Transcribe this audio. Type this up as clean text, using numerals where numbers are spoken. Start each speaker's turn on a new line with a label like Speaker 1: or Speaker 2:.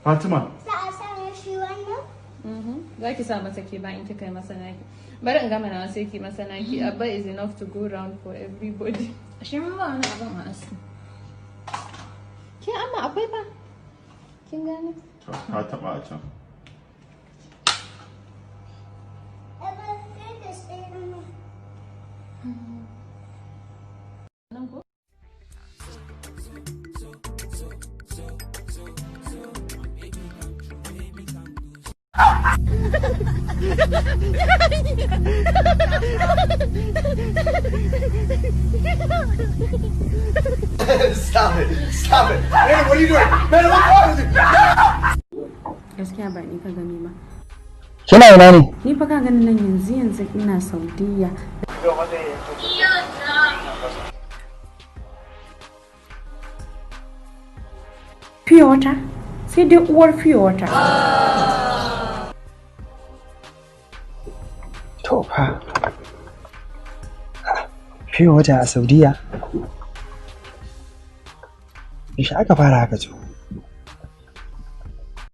Speaker 1: Fatima.
Speaker 2: Za a sa shi wannan?
Speaker 3: Za ki sa masa ke bayan kika yi masa naki. Bari in gama nawa sai ki masa naki. Abba is enough to go round for everybody. Ashe mun ba wani abin a aski. Kin amma akwai ba? Kin gane?
Speaker 1: Ka taba a can.
Speaker 4: Stop it! Man, what are you doing? Man, what's wrong with you?
Speaker 3: Gaskiya ba ni ka gani ba.
Speaker 5: Kina ina ne?
Speaker 3: Ni fa ka gani nan yanzu ina Saudiya. Fiye wata? Sai dai uwar fiye wata.
Speaker 5: To fa. Fiye wata a Saudiya? Yaushe aka fara haka to?